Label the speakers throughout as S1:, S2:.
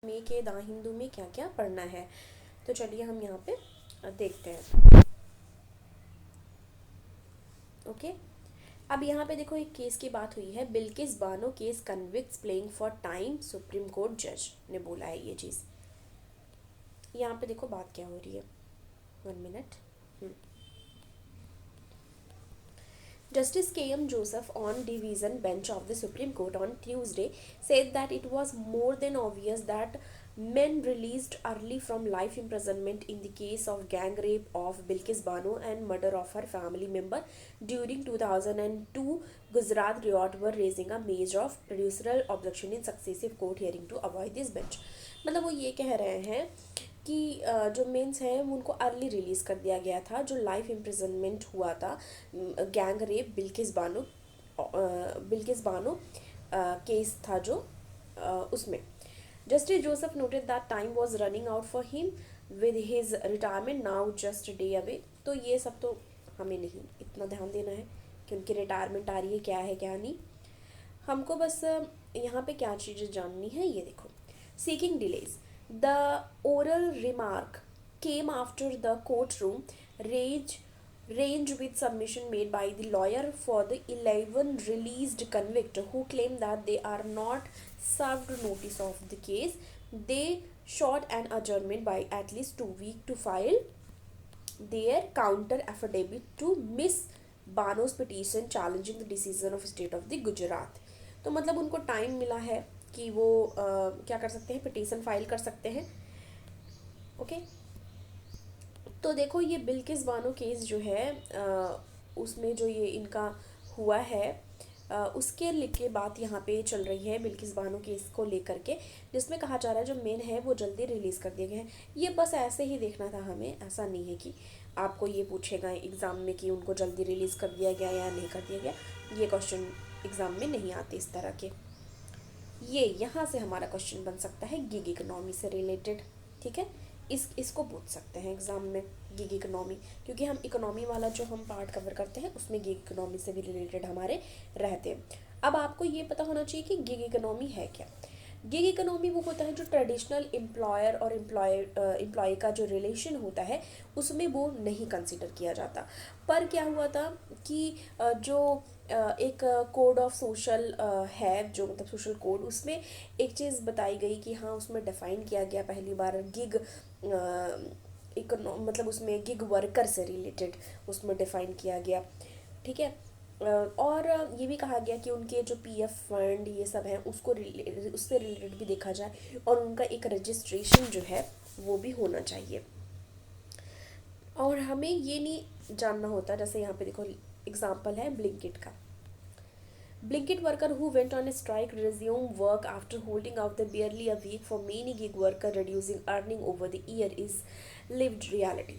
S1: में के द हिंदू में क्या क्या पढ़ना है। तो चलिए हम यहाँ पे देखते हैं। ओके, अब यहाँ पे देखो एक केस की बात हुई है, Bilkis Bano case convicts playing for time supreme court जज ने बोला है ये चीज़। यहाँ पे देखो बात क्या हो रही है, 1 minute. Justice K.M. Joseph on division bench of the Supreme Court on Tuesday said that it was more than obvious that men released early from life imprisonment in the case of gang rape of Bilkis Bano and murder of her family member during 2002 Gujarat riot were raising a measure of procedural objection in successive court hearing to avoid this bench। मतलब वो ये कह रहे हैं कि जो mains हैं उनको अर्ली रिलीज़ कर दिया गया था, जो लाइफ इम्प्रिजनमेंट हुआ था gang rape Bilkis Bano case था जो उसमें। Justice Joseph noted that time was running out for him with his retirement now just day away. तो ये सब तो हमें नहीं इतना ध्यान देना है कि उनकी रिटायरमेंट आ रही है, क्या है क्या नहीं। हमको बस यहाँ पे क्या चीज़ें जाननी है ये देखो। Seeking delays, the oral remark came after the courtroom range with submission made by the lawyer for the 11 released convict who claim that they are not served notice of the case. They sought an adjournment by at least 2 weeks to file their counter affidavit to Miss Bano's petition challenging the decision of state of the Gujarat। तो मतलब उनको time मिला है कि वो क्या कर सकते हैं, पिटीशन फाइल कर सकते हैं। ओके, तो देखो ये बिल्किस बानो केस जो है उसमें जो ये इनका हुआ है उसके लेके बात यहाँ पे चल रही है बिल्किस बानो केस को लेकर के, जिसमें कहा जा रहा है जो मेन है वो जल्दी रिलीज़ कर दिए गए हैं। ये बस ऐसे ही देखना था हमें, ऐसा नहीं है कि आपको ये पूछेगा एग्ज़ाम में कि उनको जल्दी रिलीज़ कर दिया गया या नहीं कर दिया गया। ये क्वेश्चन एग्ज़ाम में नहीं आते इस तरह के। ये यहाँ से हमारा क्वेश्चन बन सकता है गिग इकोनॉमी से रिलेटेड, ठीक है। इसको पूछ सकते हैं एग्ज़ाम में गिग इकोनॉमी, क्योंकि हम इकोनॉमी वाला जो हम पार्ट कवर करते हैं उसमें गिग इकोनॉमी से भी रिलेटेड हमारे रहते हैं। अब आपको ये पता होना चाहिए कि गिग इकोनॉमी है क्या। गिग इकोनॉमी वो होता है जो ट्रेडिशनल एम्प्लॉयर और एम्प्लॉय का जो रिलेशन होता है उसमें वो नहीं कंसिडर किया जाता। पर क्या हुआ था कि जो एक कोड ऑफ सोशल है, जो मतलब सोशल कोड, उसमें एक चीज़ बताई गई कि हाँ उसमें डिफ़ाइन किया गया पहली बार गिग मतलब उसमें गिग वर्कर से रिलेटेड उसमें डिफ़ाइन किया गया, ठीक है। और ये भी कहा गया कि उनके जो पीएफ फंड ये सब है उसको उससे रिलेटेड भी देखा जाए और उनका एक रजिस्ट्रेशन जो है वो भी होना चाहिए। और हमें ये नहीं जानना होता, जैसे यहाँ पे देखो एग्जाम्पल है ब्लिंकिट का। Blinkit worker who went on a strike resumed work after holding out the barely a week for many gig worker reducing earning over the year is lived reality।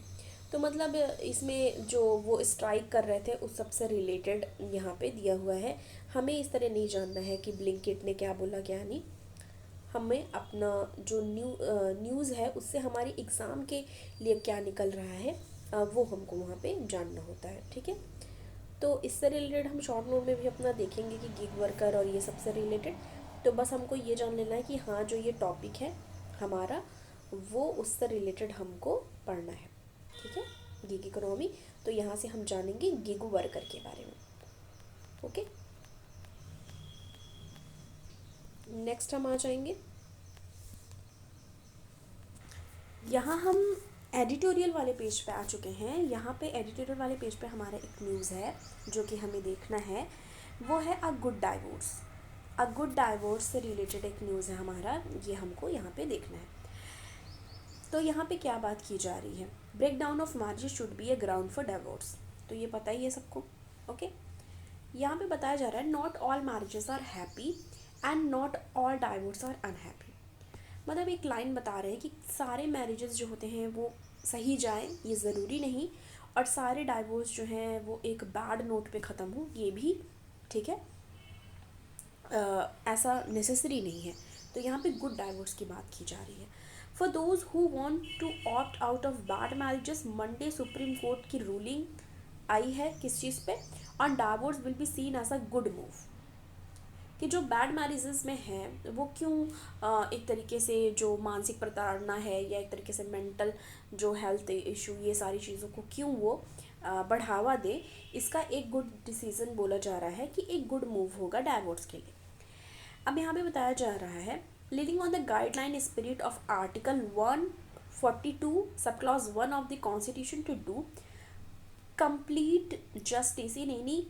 S1: तो मतलब इसमें जो वो स्ट्राइक कर रहे थे उस सबसे रिलेटेड यहाँ पे दिया हुआ है। हमें इस तरह नहीं जानना है कि ब्लिंकिट ने क्या बोला क्या नहीं। हमें अपना जो न्यूज़ है उससे हमारी एग्ज़ाम के लिए क्या निकल रहा है वो हमको वहाँ पे जानना होता है, ठीक है। तो इससे रिलेटेड हम शॉर्ट नोट में भी अपना देखेंगे कि गिग वर्कर और ये सबसे रिलेटेड। तो बस हमको ये जान लेना है कि हाँ जो ये टॉपिक है हमारा वो उससे रिलेटेड हमको पढ़ना है, ठीक है, गिग इकोनॉमी। तो यहाँ से हम जानेंगे गिग वर्कर के बारे में। ओके, नेक्स्ट हम आ जाएंगे, यहाँ हम एडिटोरियल वाले पेज पे आ चुके हैं। यहाँ पे एडिटोरियल वाले पेज पे हमारा एक न्यूज़ है जो कि हमें देखना है, वो है a good divorce. A good divorce से रिलेटेड एक न्यूज़ है हमारा, ये हमको यहाँ पे देखना है। तो यहाँ पे क्या बात की जा रही है, breakdown of marriage should be a ground for divorce. तो ये पता ही है सबको। ओके, यहाँ पे बताया जा रहा है not all marriages are happy and not all divorces are unhappy. मतलब एक लाइन बता रहे हैं कि सारे मैरिजेस जो होते हैं वो सही जाए ये ज़रूरी नहीं, और सारे डाइवोर्स जो हैं वो एक बैड नोट पे ख़त्म हो ये भी, ठीक है, ऐसा नेसेसरी नहीं है। तो यहाँ पे गुड डाइवोर्स की बात की जा रही है। For those who want to opt out of bad marriages, Monday Supreme Court की रूलिंग आई है किस चीज़ पे, on divorce will be seen as a good move. कि जो बैड मैरिजेस में है वो क्यों एक तरीके से जो मानसिक प्रताड़ना है या एक तरीके से मेंटल जो हेल्थ इशू, ये सारी चीज़ों को क्यों वो बढ़ावा दे। इसका एक गुड डिसीजन बोला जा रहा है कि एक गुड मूव होगा डाइवोर्स के लिए। अब यहाँ पे बताया जा रहा है, living on the guideline spirit of article 142 sub clause 1 of the constitution to do complete justice in any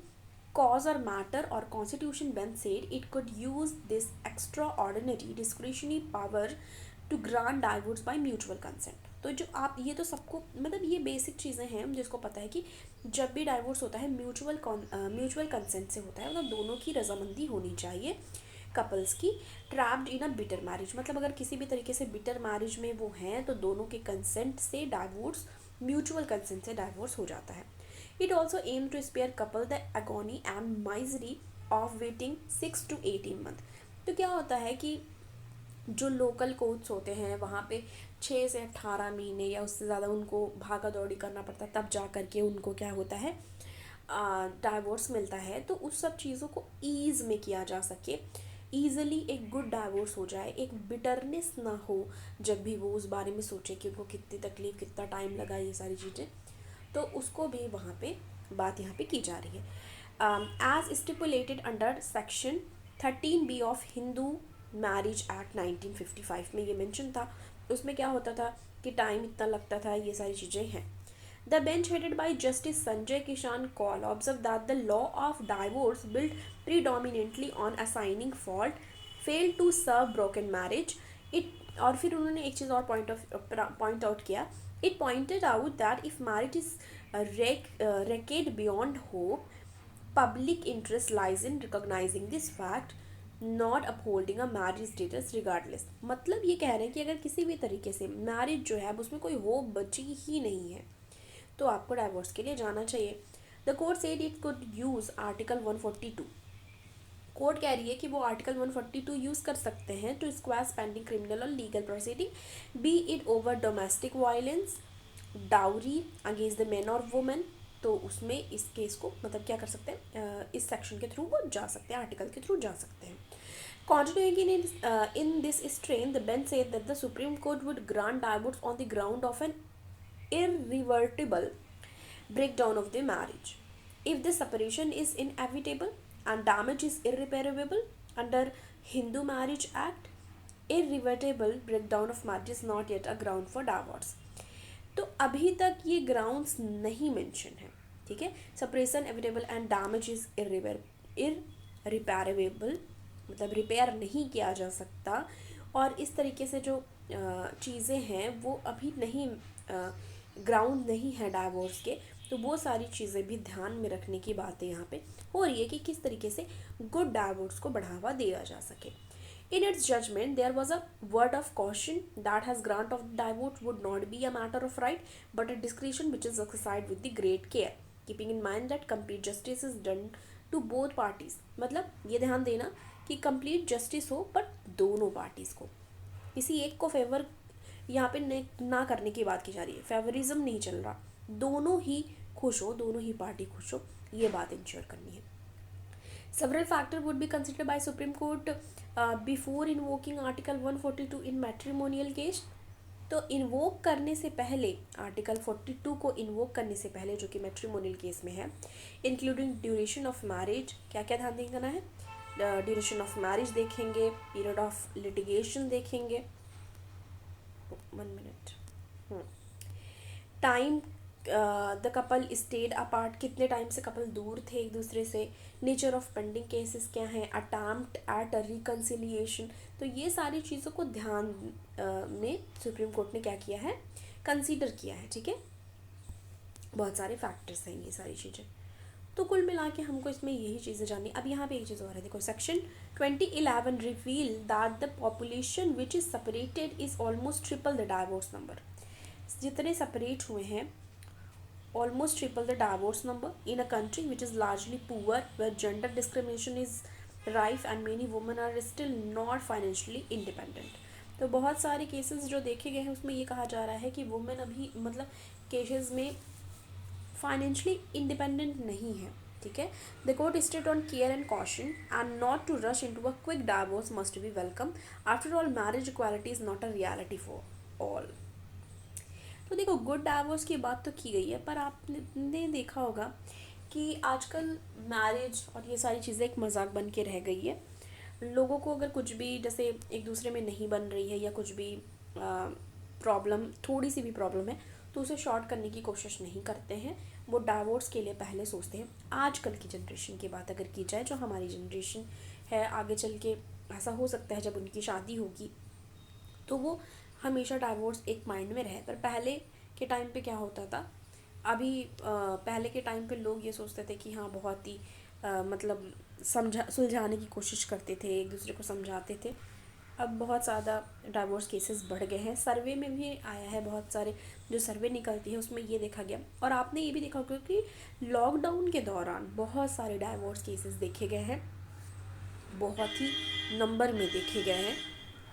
S1: cause or matter or constitution bench said it could use this extraordinary discretionary power to grant divorce by mutual consent। तो जो आप ये तो सबको मतलब ये basic चीज़ें हैं जिसको पता है कि जब भी डाइवोर्स होता है म्यूचुअल कंसेंट से होता है, मतलब दोनों की रजामंदी होनी चाहिए कपल्स की। Trapped in a bitter marriage, मतलब अगर किसी भी तरीके से बिटर मैरिज में वो हैं तो दोनों के कंसेंट से डाइवोर्स, म्यूचुअल कंसेंट से डाइवोर्स हो जाता है। It also aim to spare couple the agony and misery of waiting 6 to 18 month. तो क्या होता है कि जो लोकल कोर्ट्स होते हैं वहाँ पे 6 से 18 महीने या उससे ज़्यादा उनको भागा दौड़ी करना पड़ता है, तब जा करके उनको क्या होता है डाइवोर्स मिलता है। तो उस सब चीज़ों को ईज़ में किया जा सके, ईज़िली एक गुड डाइवोर्स हो जाए, एक बिटरनेस ना हो जब भी वो उस बारे में सोचे कि उनको कितनी तकलीफ़, कितना टाइम लगा, ये सारी चीज़ें, तो उसको भी वहाँ पे बात यहाँ पे की जा रही है। As stipulated under section 13B of Hindu Marriage Act 1955 में ये मेंशन था। उसमें क्या होता था कि टाइम इतना लगता था, ये सारी चीज़ें हैं। The bench headed by Justice Sanjay Kishan Kaul observed that the law of divorce built predominantly on assigning fault failed to serve broken marriage। It और फिर उन्होंने एक चीज़ और पॉइंट आउट किया। It pointed out that if marriage is wrecked beyond hope, public interest lies in recognizing this fact, not upholding a marriage status regardless. मतलब ये कह रहे हैं कि अगर किसी भी तरीके से मैरिज जो है अब उसमें कोई होप बची ही नहीं है तो आपको डाइवोर्स के लिए जाना चाहिए। The court said it could use article 142। Court कह रही है कि वो आर्टिकल 142 यूज़ कर सकते हैं टू स्क्वैश पेंडिंग क्रिमिनल और legal proceeding, B it over domestic violence, dowry against the man और वुमेन। तो उसमें इस केस को मतलब क्या कर सकते हैं, इस सेक्शन के थ्रू वो जा सकते हैं, आर्टिकल के थ्रू जा सकते हैं। Continuing in this strain, the bench said that the Supreme Court would grant divorce on the ground of an irreversible breakdown of the marriage. If the separation is inevitable and damage is irreparable under Hindu Marriage Act, irreversible breakdown of marriage is not yet a ground for divorce। तो अभी तक ये grounds नहीं mention है, ठीक है। Separation evitable and damage is irreparable, मतलब repair नहीं किया जा सकता, और इस तरीके से जो चीज़ें हैं वो अभी नहीं ग्राउंड नहीं है डाइवोर्स के। तो वो सारी चीज़ें भी ध्यान में रखने की बातें यहाँ पे हो रही है कि किस तरीके से गुड डाइवोर्स को बढ़ावा दिया जा सके। In its judgment, there was a word of caution that has grant of divorce would not be a matter of right, but a discretion which is exercised with the great care, keeping in mind that complete justice is done to both parties। मतलब ये ध्यान देना कि complete justice हो पर दोनों parties को, किसी एक को फेवर यहाँ पे ना करने की बात की जा रही है, फेवरिज्म नहीं चल रहा, दोनों ही खुश हो, दोनों ही पार्टी खुश हो, ये बात इंश्योर करनी है। Several factors would be considered by Supreme Court before invoking Article 142 in matrimonial case। तो इन्वोक करने से पहले, आर्टिकल 42 को इन्वोक करने से पहले जो कि मैट्रिमोनियल केस में है, इंक्लूडिंग ड्यूरेशन ऑफ मैरिज, क्या क्या ध्यान देना है, ड्यूरेशन ऑफ मैरिज देखेंगे, पीरियड ऑफ लिटिगेशन देखेंगे, 1 minute, time the couple stayed apart, कितने टाइम से कपल दूर थे एक दूसरे से, नेचर ऑफ पेंडिंग केसेस क्या हैं, अटेम्प्ट एट रिकन्सिलिएशन। तो ये सारी चीज़ों को ध्यान में सुप्रीम कोर्ट ने क्या किया है, कंसीडर किया है, ठीक है। बहुत सारे फैक्टर्स हैं ये सारी चीज़ें, तो कुल मिला के हमको इसमें यही चीज़ें जाननी। अब यहाँ पे एक चीज़ और है, देखो section 2011 reveal that the population which is separated is almost triple the divorce number. जितने सेपरेट हुए हैं almost triple the divorce number in a country which is largely poor, where gender discrimination is rife and many women are still not financially independent। तो बहुत सारे cases जो देखे गए हैं उसमें ये कहा जा रहा है कि वुमेन अभी मतलब केसेस में फाइनेंशियली इंडिपेंडेंट नहीं है, ठीक है. The court state on care and caution and not to rush into a quick divorce must be welcome. After all marriage equality is not a reality for all. तो देखो, good divorce की बात तो की गई है, पर आपने देखा होगा कि आजकल मैरिज और ये सारी चीज़ें एक मजाक बन के रह गई है. लोगों को अगर कुछ भी जैसे एक दूसरे में नहीं बन रही है या कुछ भी प्रॉब्लम, थोड़ी सी भी प्रॉब्लम है, तो उसे शॉर्ट करने की कोशिश नहीं करते हैं. वो डाइवोर्स के लिए पहले सोचते हैं. आजकल की जनरेशन की बात अगर की जाए, जो हमारी जनरेशन है, आगे चल के ऐसा हो सकता है जब उनकी शादी होगी तो वो हमेशा डाइवोर्स एक माइंड में रहे. पर पहले के टाइम पे क्या होता था, अभी पहले के टाइम पे लोग ये सोचते थे कि हाँ बहुत ही मतलब सुलझाने की कोशिश करते थे, एक दूसरे को समझाते थे. अब बहुत ज़्यादा डाइवोर्स केसेस बढ़ गए हैं. सर्वे में भी आया है, बहुत सारे जो सर्वे निकलती है उसमें ये देखा गया. और आपने ये भी देखा होगा कि लॉकडाउन के दौरान बहुत सारे डाइवोर्स केसेस देखे गए हैं, बहुत ही नंबर में देखे गए हैं.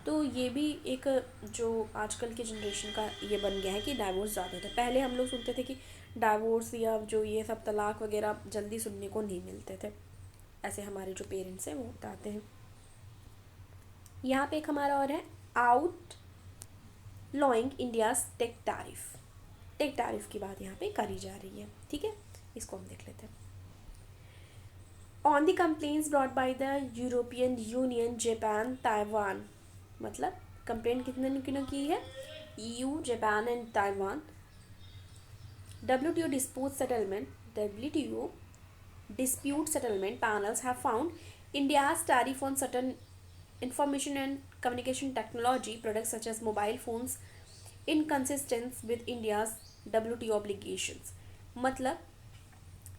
S1: तो ये भी एक जो आजकल के जनरेशन का ये बन गया है कि डाइवोर्स ज़्यादा होता है. पहले हम लोग सुनते थे कि डाइवोर्स या जो ये सब तलाक वगैरह जल्दी सुनने को नहीं मिलते थे. ऐसे हमारे जो पेरेंट्स हैं वो बताते हैं. यहाँ पे एक हमारा और है, outlawing India's tech tariff. Tech tariff की बात यहाँ पे करी जा रही है. ठीक है, इसको हम देख लेते हैं. On the complaints brought by the European union, Japan, Taiwan. मतलब कंप्लेंट कितने ने की है? EU, Japan and Taiwan. WTO dispute settlement panels have found India's tariff on certain information and communication technology products such as mobile phones inconsistent with India's WTO obligations. मतलब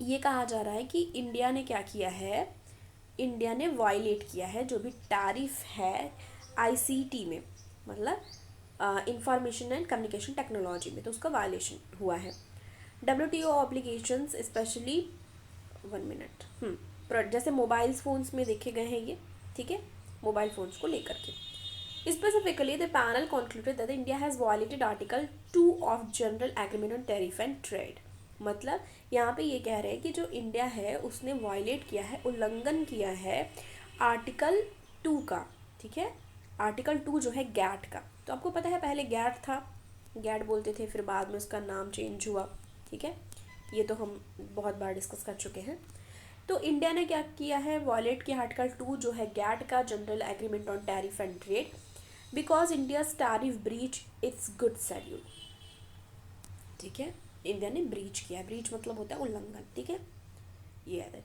S1: ये कहा जा रहा है कि इंडिया ने क्या किया है, इंडिया ने वायलेट किया है जो भी टैरिफ है ICT में, मतलब इंफॉर्मेशन एंड कम्युनिकेशन टेक्नोलॉजी में, तो उसका वायलेशन हुआ है. WTO ऑब्लिगेशंस स्पेशली 1 मिनट जैसे मोबाइल फ़ोन्स में देखे गए हैं ये. ठीक है, मोबाइल फ़ोन्स को लेकर के specifically the panel concluded that India has violated article 2 of general agreement on tariff and trade. मतलब यहाँ पे ये कह रहे हैं कि जो इंडिया है उसने वायलेट किया है, उल्लंघन किया है आर्टिकल 2 का. ठीक है, आर्टिकल 2 जो है गैट का. तो आपको पता है पहले गैट था, गैट बोलते थे, फिर बाद में उसका नाम चेंज हुआ. ठीक है, ये तो हम बहुत बार डिस्कस कर चुके हैं. तो इंडिया ने क्या किया है, वायलेट किया आर्टिकल 2 जो है गैट का, general agreement on tariff and trade, because India's tariff breach it's good schedule. ठीक है, इंडिया ने ब्रीच किया. ब्रीच मतलब होता है उल्लंघन. ठीक है, ये याद है.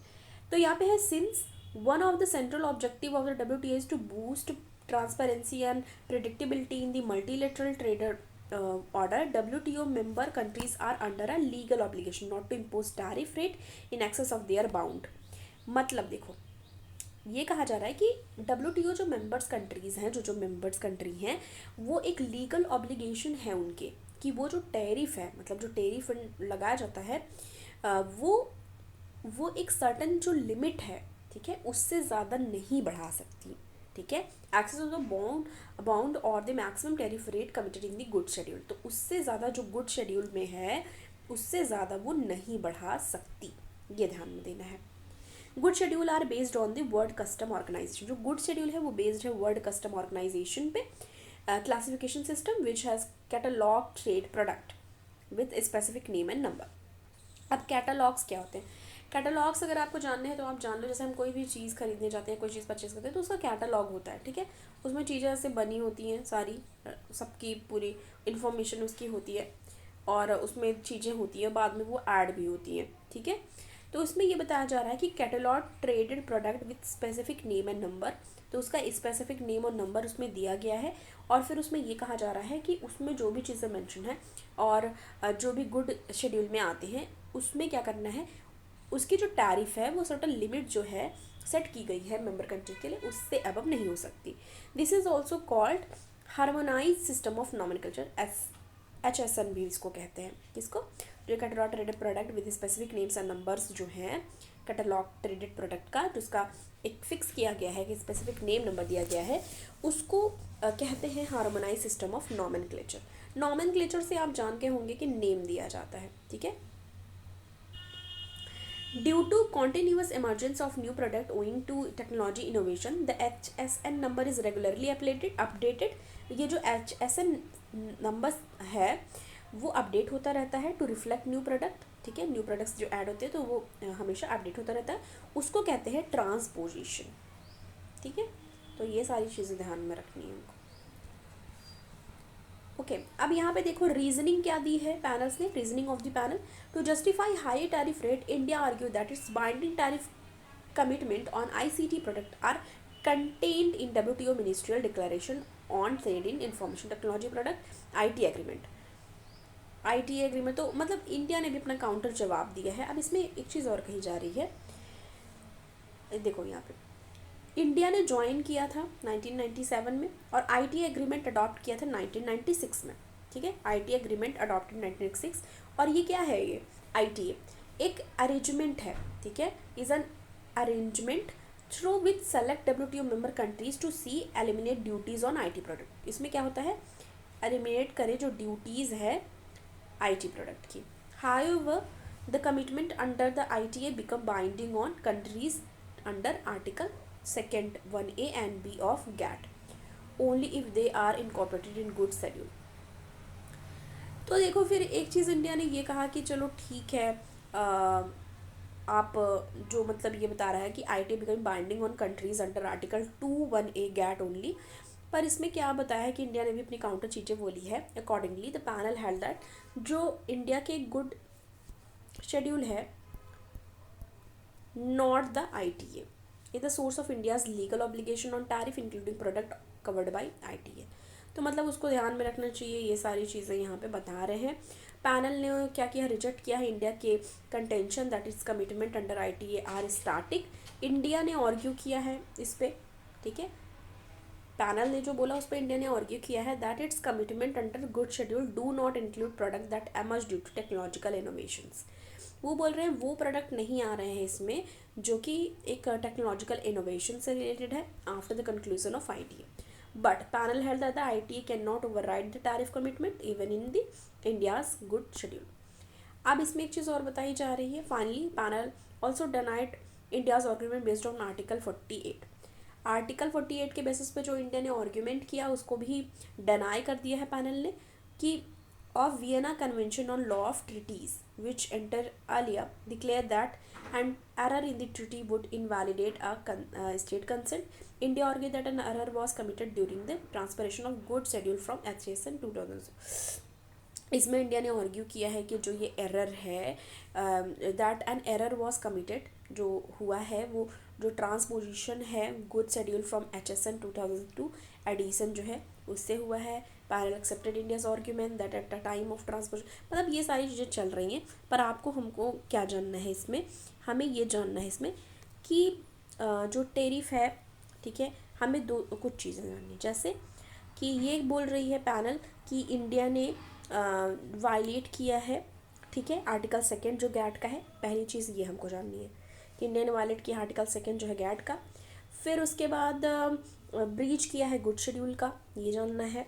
S1: तो यहाँ पे है, since one of the central objective of the WTO is to boost transparency and predictability in the multilateral trader order, WTO member countries are under a legal obligation not to impose tariff rate in excess of their bound. मतलब देखो, ये कहा जा रहा है कि WTO जो members countries हैं, जो मेंबर्स कंट्री हैं, वो एक लीगल ऑब्लिगेशन है उनके कि वो जो टैरिफ है, मतलब जो टैरिफ लगाया जाता है वो एक सर्टन जो लिमिट है, ठीक है, उससे ज़्यादा नहीं बढ़ा सकती. ठीक है, एक्सेस ऑफ द बाउंड और the maximum tariff rate committed in the good schedule. तो उससे ज़्यादा जो गुड शेड्यूल में है उससे ज़्यादा वो नहीं बढ़ा सकती. ये ध्यान में देना है. Good schedule are based on the World Custom Organisation. जो गुड शेड्यूल है वो बेस्ड है वर्ल्ड कस्टम ऑर्गेनाइजेशन पे. Classification system which has catalogue trade product with specific name and number. अब कैटलॉग्स क्या होते हैं? कैटलॉग्स अगर आपको जानने हैं तो आप जान लो. जैसे हम कोई भी चीज़ खरीदने जाते हैं, कोई चीज़ परचेज करते हैं, तो उसका कैटलॉग होता है. ठीक है, उसमें चीज़ें ऐसे बनी होती हैं, सारी सबकी पूरी इन्फॉर्मेशन उसकी होती है और उसमें चीज़ें होती हैं, बाद में वो ऐड भी होती हैं. ठीक है, तो इसमें ये बताया जा रहा है कि catalogue traded product with specific name and number. तो उसका स्पेसिफिक नेम और नंबर उसमें दिया गया है और फिर उसमें ये कहा जा रहा है कि उसमें जो भी चीज़ें मेंशन है और जो भी गुड शेड्यूल में आते हैं उसमें क्या करना है, उसकी जो टैरिफ है वो सर्टन लिमिट जो है सेट की गई है मेंबर कंट्री के लिए, उससे अबव नहीं हो सकती. This is also called harmonise system of nomenclature, HSN भी इसको कहते हैं. किसको? जो catalogue traded product with specific names and numbers जो हैं कैटलॉग ट्रेडेड प्रोडक्ट का, जिसका एक फिक्स किया गया है कि स्पेसिफिक नेम नंबर दिया गया है, उसको कहते हैं harmonise system of nomenclature. Nomenclature से आप जानते होंगे कि नेम दिया जाता है. ठीक है, due to continuous emergence of new product owing to technology innovation, the HSN number is regularly updated। ये जो HSN नंबर है वो अपडेट होता रहता है टू रिफ्लेक्ट न्यू प्रोडक्ट। ठीक है, न्यू प्रोडक्ट्स जो ऐड होते हैं तो वो हमेशा अपडेट होता रहता है, उसको कहते हैं ट्रांसपोजिशन। ठीक है, तो ये सारी चीज़ें ध्यान में रखनी है हमको। ओके अब यहाँ पे देखो रीजनिंग क्या दी है पैनल्स ने। Reasoning of the panel, to justify high tariff rate India argue that its binding tariff commitment on ICT product are contained in WTO ministerial declaration on trade in information technology product IT agreement। IT agreement तो मतलब India ने भी अपना counter जवाब दिया है। अब इसमें एक चीज़ और कही जा रही है, देखो यहाँ पे इंडिया ने ज्वाइन किया था 1997 में और आईटी एग्रीमेंट अडॉप्ट किया था 1996 में। ठीक है, आईटी एग्रीमेंट अडॉप्टेड 1996। और ये क्या है, ये आईटीए एक अरेंजमेंट है। ठीक है, is an arrangement through which select WTO member countries to see eliminate duties on IT product. इसमें क्या होता है, एलिमिनेट करें जो ड्यूटीज है आईटी प्रोडक्ट की। However the commitment under the ITA become binding on countries under article 2nd 1A and B of GATT only if they are incorporated in good schedule। तो देखो फिर एक चीज़ इंडिया ने ये कहा कि चलो ठीक है, आप जो मतलब ये बता रहा है कि I T become binding on countries under article 2 1A GATT only, पर इसमें क्या बताया है कि इंडिया ने भी अपनी काउंटर चीज़ें बोली है। Accordingly the panel held that जो इंडिया के गुड शेड्यूल है not the ITA is the source of India's legal obligation on tariff including product covered by ITA। तो मतलब उसको ध्यान में रखना चाहिए, ये सारी चीज़ें यहाँ पे बता रहे हैं। पैनल ने क्या किया, रिजेक्ट किया है इंडिया के contention that is commitment under ITA are static. India ने आर्ग्यू किया है इस पर। ठीक है, पैनल ने जो बोला उस पर इंडिया ने आर्ग्यू किया है that its commitment under good schedule do not include product that emerge due to technological innovations. वो बोल रहे हैं वो प्रोडक्ट नहीं आ रहे हैं इसमें जो कि एक टेक्नोलॉजिकल इनोवेशन से रिलेटेड है after the conclusion of ITA। But panel held that the ITA can not override the tariff commitment even in the India's good schedule. अब इसमें एक चीज़ और बताई जा रही है, finally panel also denied India's argument based on article 48। Article 48 के basis पे जो इंडिया ने आर्ग्यूमेंट किया उसको भी डिनाई कर दिया है पैनल ने कि of Vienna Convention on Law of Treaties, which enter earlier, declare that an error in the treaty would invalidate a state consent. India argued that an error was committed during the transpiration of good schedule from HSN 2000। इसमें India ने argue किया है कि जो ये error है that an error was committed, जो हुआ है वो जो ट्रांसपोजिशन है good schedule from HSN 2002 edition जो है उससे हुआ है। Panel accepted India's argument that at the time of transposition, मतलब ये सारी चीज़ें चल रही हैं। पर आपको हमको क्या जानना है इसमें, हमें ये जानना है इसमें कि जो टेरिफ है, ठीक है, हमें दो कुछ चीज़ें जाननी, जैसे कि ये बोल रही है पैनल कि इंडिया ने वायलेट किया है, ठीक है, आर्टिकल 2 जो GATT का है। पहली चीज़ ये हमको जाननी है कि इंडिया ने वायलेट किया आर्टिकल 2 जो है GATT का। फिर उसके बाद ब्रीच किया है गुड शेड्यूल का, ये जानना है।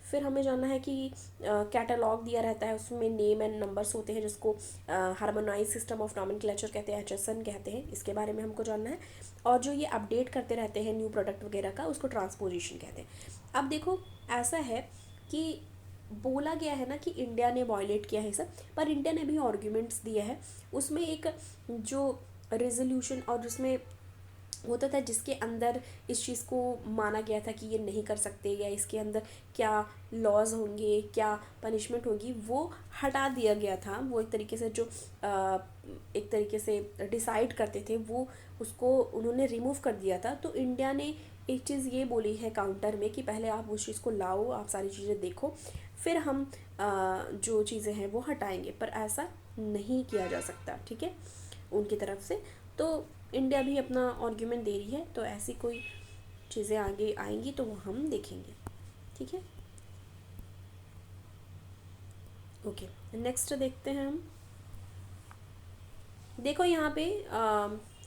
S1: फिर हमें जानना है कि कैटलॉग दिया रहता है उसमें नेम एंड नंबर्स होते हैं जिसको हार्मोनाइज सिस्टम ऑफ नॉमेनक्लेचर कहते हैं, HSN कहते हैं, इसके बारे में हमको जानना है। और जो ये अपडेट करते रहते हैं न्यू प्रोडक्ट वगैरह का उसको ट्रांसपोजिशन कहते हैं। अब देखो ऐसा है कि बोला गया है ना कि इंडिया ने वायलेट किया है सब, पर इंडिया ने भी आर्ग्यूमेंट्स दिए हैं उसमें एक जो रेजोल्यूशन और जिसमें होता था जिसके अंदर इस चीज़ को माना गया था कि ये नहीं कर सकते या इसके अंदर क्या लॉज होंगे, क्या पनिशमेंट होगी, वो हटा दिया गया था। वो एक तरीके से जो एक तरीके से डिसाइड करते थे वो उसको उन्होंने रिमूव कर दिया था। तो इंडिया ने एक चीज़ ये बोली है काउंटर में कि पहले आप उस चीज़ को लाओ, आप सारी चीज़ें देखो, फिर हम जो चीज़ें हैं वो हटाएंगे, पर ऐसा नहीं किया जा सकता, ठीक है, उनकी तरफ से। तो इंडिया भी अपना आर्ग्यूमेंट दे रही है, तो ऐसी कोई चीज़ें आगे आएंगी तो वो हम देखेंगे, ठीक है। ओके, नेक्स्ट देखते हैं हम। देखो यहाँ पे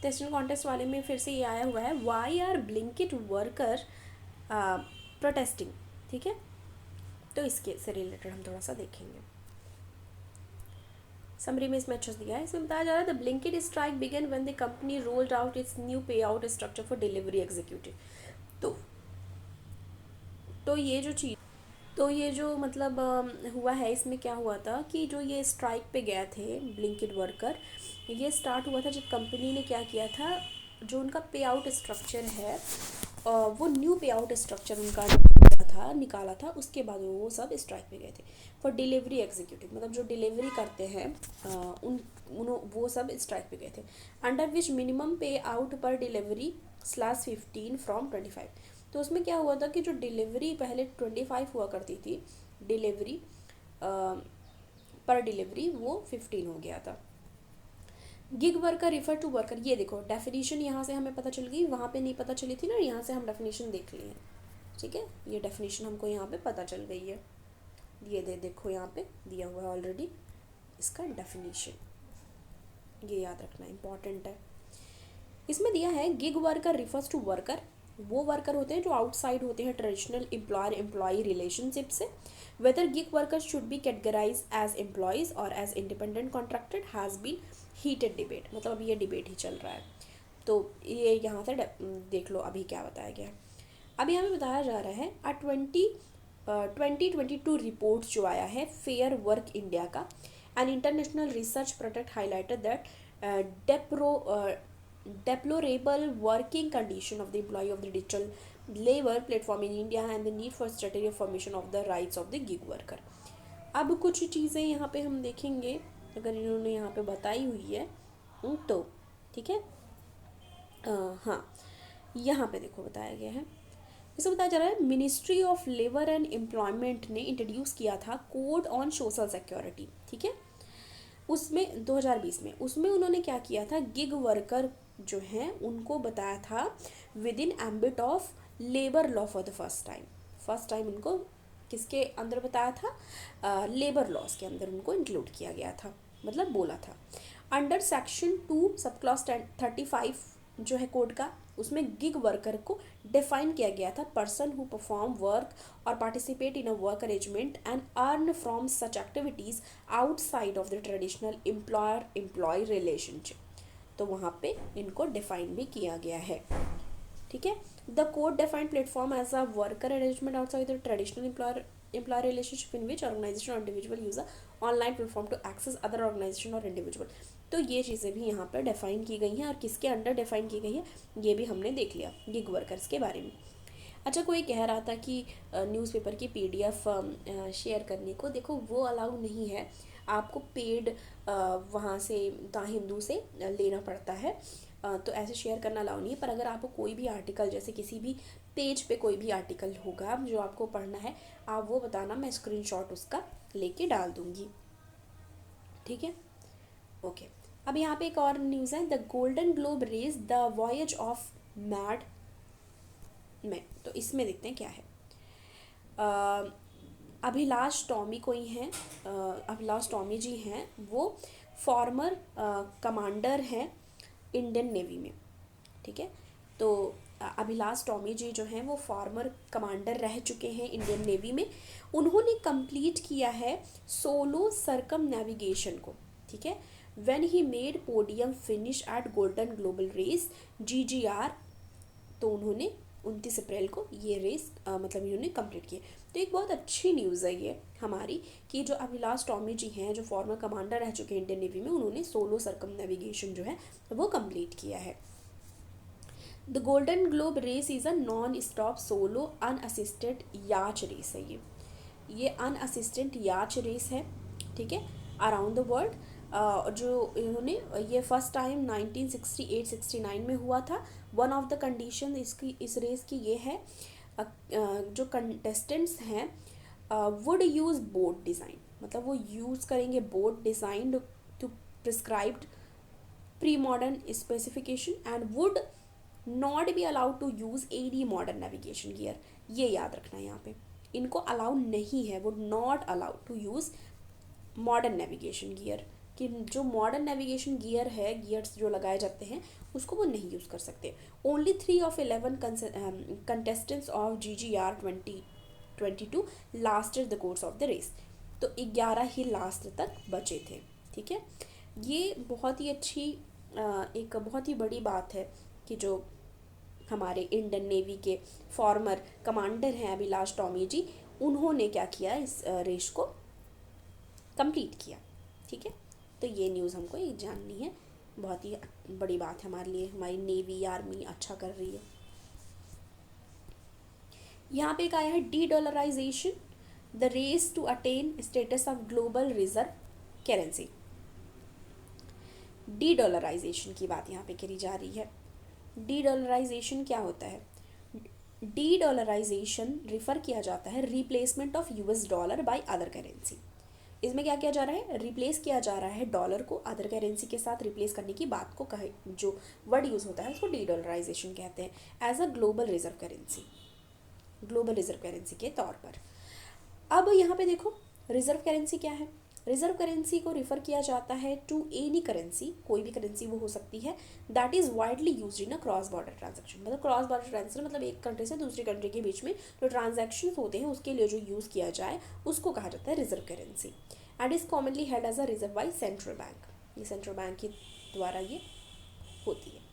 S1: टेस्ट एंड कॉन्टेस्ट वाले में फिर से ये आया हुआ है, why are Blinkit worker protesting, ठीक है, तो इसके से रिलेटेड हम थोड़ा सा देखेंगे। समरी में इसमें अच्छे से दिया है। इसमें बताया जा रहा है the Blinkit strike began when the company rolled out its new payout structure for delivery executive. तो तो ये जो चीज़ तो ये जो मतलब हुआ है, इसमें क्या हुआ था कि जो ये स्ट्राइक पे गए थे ब्लिंकिट वर्कर, ये स्टार्ट हुआ था जब कंपनी ने क्या किया था, जो उनका पे आउट स्ट्रक्चर है वो न्यू पे आउट स्ट्रक्चर उनका निकाला था, उसके बाद वो सब स्ट्राइक पे गए थे फॉर डिलीवरी एग्जीक्यूटिव, मतलब जो डिलीवरी करते हैं वो सब स्ट्राइक पे गए थे। अंडर विच मिनिमम पे आउट पर डिलीवरी /15 फ्रॉम 25। तो उसमें क्या हुआ था कि जो डिलीवरी पहले 25 हुआ करती थी डिलीवरी पर डिलीवरी, वो 15 हो गया था। Gig worker refer to worker, ये देखो डेफिनेशन यहाँ से हमें पता चल गई, वहाँ पे नहीं पता चली थी ना, यहाँ से हम डेफिनेशन देख लिए। ठीक है, ये डेफिनेशन हमको यहाँ पे पता चल गई है, ये देखो यहाँ पे दिया हुआ है ऑलरेडी इसका डेफिनेशन, ये याद रखना इंपॉर्टेंट है। इसमें दिया है gig worker refers to worker, वो वर्कर होते हैं जो आउटसाइड होते हैं ट्रेडिशनल एम्प्लॉयर एम्प्लॉई रिलेशनशिप से। Whether gig workers should be categorise as employees or as independent contracted has been heated debate, मतलब अभी ये डिबेट ही चल रहा है। तो ये यहाँ से देख लो अभी क्या बताया गया है। अभी हमें बताया जा रहा है 2022 रिपोर्ट जो आया है फेयर वर्क इंडिया का, an international research project highlighted that deplorable working condition of the employee of the digital labor platform in India and the need for strategic formation of the rights of the gig worker। अब कुछ चीज़ें यहाँ पे हम देखेंगे अगर इन्होंने यहाँ पे बताई हुई है तो ठीक है। हाँ, यहाँ पे देखो बताया गया है, इसे बताया जा रहा है ministry of labour and employment ने इंट्रोड्यूस किया था कोड ऑन सोशल सिक्योरिटी। ठीक है, उसमें 2020 में उसमें उन्होंने क्या किया था, गिग वर्कर जो हैं उनको बताया था with in ambit of labour law for the first time उनको किसके अंदर बताया था, लेबर लॉज के अंदर उनको इंक्लूड किया गया था, मतलब बोला था। अंडर सेक्शन 2 सब क्लॉज 35 जो है कोड का, उसमें गिग वर्कर को डिफाइन किया गया था पर्सन हु परफॉर्म वर्क और participate in a work arrangement and earn from such activities outside of the traditional employer employ relationship. तो वहाँ पे इनको डिफाइन भी किया गया है। ठीक है, the code define platform as a worker arrangement outside the traditional employer relationship in which organisation or individual use online platform to access other organisation or individual. तो ये चीज़ें भी यहाँ पर डिफाइन की गई हैं, और किसके अंडर डिफाइन की गई है ये भी हमने देख लिया गिग वर्कर्स के बारे में। अच्छा, कोई कह रहा था कि न्यूज़पेपर की PDF शेयर करने को, देखो वो अलाउ नहीं है, आपको पेड वहाँ से द हिंदू से लेना पड़ता है, तो ऐसे शेयर करना अलाउ नहीं है। पर अगर आपको कोई भी आर्टिकल, जैसे किसी भी पेज पे कोई भी आर्टिकल होगा जो आपको पढ़ना है, आप वो बताना, मैं स्क्रीनशॉट उसका लेके डाल दूँगी। ठीक है, ओके। अब यहाँ पे एक और न्यूज़ है, the Golden Globe Race the voyage of mad में। तो इसमें देखते हैं क्या है। अभिलाष टॉमी कोई हैं, अभिलाष टॉमी जी हैं, वो फॉर्मर कमांडर हैं इंडियन नेवी में। ठीक है, तो अभिलाष टॉमी जी जो हैं वो फॉर्मर कमांडर रह चुके हैं इंडियन नेवी में। उन्होंने कंप्लीट किया है सोलो सर्कम नेविगेशन को। ठीक है, when he made podium finish at Golden Global Race GGR, तो उन्होंने 29 अप्रैल को ये रेस मतलब इन्होंने कंप्लीट किया। तो एक बहुत अच्छी न्यूज़ है ये हमारी कि जो अभिलाष टॉमी जी हैं, जो फॉर्मर कमांडर रह चुके हैं इंडियन नेवी में, उन्होंने सोलो सर्कम नेविगेशन जो है वो कंप्लीट किया है। The Golden Globe Race is a non stop solo unassisted yacht race है ये अनअसिस्टेड याच रेस है। ठीक है, अराउंड द वर्ल्ड, जो इन्होंने ये फर्स्ट टाइम 1968-69 में हुआ था। वन ऑफ द कंडीशन इस रेस की ये है, जो कंटेस्टेंट्स हैं वुड यूज़ बोट डिज़ाइन, मतलब वो यूज़ करेंगे boat design to prescribed pre modern specification and would not be allowed to use any modern navigation gear. ये याद रखना है, यहाँ पे इनको अलाउ नहीं है, would not allowed to use modern navigation gear, कि जो मॉडर्न नेविगेशन गियर है, गियर्स जो लगाए जाते हैं उसको वो नहीं यूज़ कर सकते। Only 3 of 11 contestants of GGR 2022 lasted the course of the race. तो 11 ही लास्ट तक बचे थे। ठीक है, ये बहुत ही अच्छी एक बहुत ही बड़ी बात है कि जो हमारे इंडियन नेवी के फॉर्मर कमांडर हैं अभिलाष टॉमी जी, उन्होंने क्या किया, इस रेस को कंप्लीट किया। ठीक है, तो ये न्यूज़ हमको ये जाननी है, बहुत ही बड़ी बात है हमारे लिए, हमारी नेवी आर्मी अच्छा कर रही है। यहाँ पे एक आया है de dollarization, the race to attain status of global reserve currency. De dollarization की बात यहाँ पे करी जा रही है। डी डॉलराइजेशन क्या होता है? डी डॉलराइजेशन रिफर किया जाता है replacement of US dollar by other currency. इसमें क्या किया जा रहा है? रिप्लेस किया जा रहा है डॉलर को अदर करेंसी के साथ रिप्लेस करने की बात को कहे, जो वर्ड यूज होता है उसको डी डॉलराइजेशन कहते हैं as a global reserve currency, global reserve currency के तौर पर। अब यहाँ पे देखो रिजर्व करेंसी क्या है? रिजर्व करेंसी को रिफर किया जाता है टू एनी करेंसी, कोई भी करेंसी वो हो सकती है, that is widely used in a cross border transaction. मतलब क्रॉस बॉर्डर ट्रांजैक्शन मतलब एक कंट्री से दूसरी कंट्री के बीच में जो ट्रांजैक्शन होते हैं उसके लिए जो यूज़ किया जाए उसको कहा जाता है reserve currency, and is commonly held as a reserve by central bank. ये सेंट्रल बैंक के द्वारा ये होती है।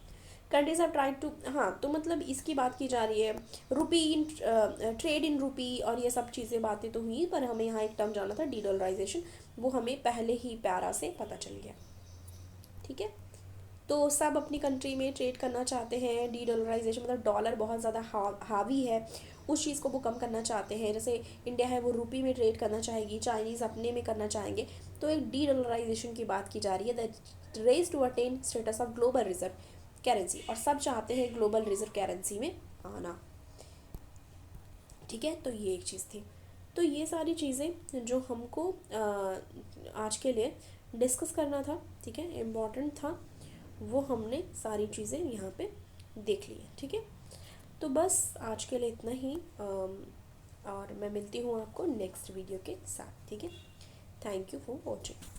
S1: कंट्रीज हैव ट्राइड टू, हाँ तो मतलब इसकी बात की जा रही है, रुपी इन ट्रेड इन रुपी और ये सब चीज़ें बातें तो हुई, पर हमें यहाँ एक टर्म जाना था डी डॉलराइजेशन, वो हमें पहले ही प्यारा से पता चल गया। ठीक है, तो सब अपनी कंट्री में ट्रेड करना चाहते हैं। डी डॉलराइजेशन मतलब डॉलर बहुत ज़्यादा हावी है, उस चीज़ को वो कम करना चाहते हैं। जैसे इंडिया है वो रुपी में ट्रेड करना चाहेगी, चाइनीज़ अपने में करना चाहेंगे, तो एक डी डॉलराइजेशन की बात की जा रही है, that race to attain status of global reserve currency, और सब चाहते हैं ग्लोबल रिजर्व करेंसी में आना। ठीक है, तो ये एक चीज़ थी। तो ये सारी चीज़ें जो हमको आज के लिए डिस्कस करना था, ठीक है, इम्पॉर्टेंट था, वो हमने सारी चीज़ें यहाँ पे देख ली है। ठीक है, तो बस आज के लिए इतना ही, और मैं मिलती हूँ आपको नेक्स्ट वीडियो के साथ। ठीक है, थैंक यू फॉर वॉचिंग।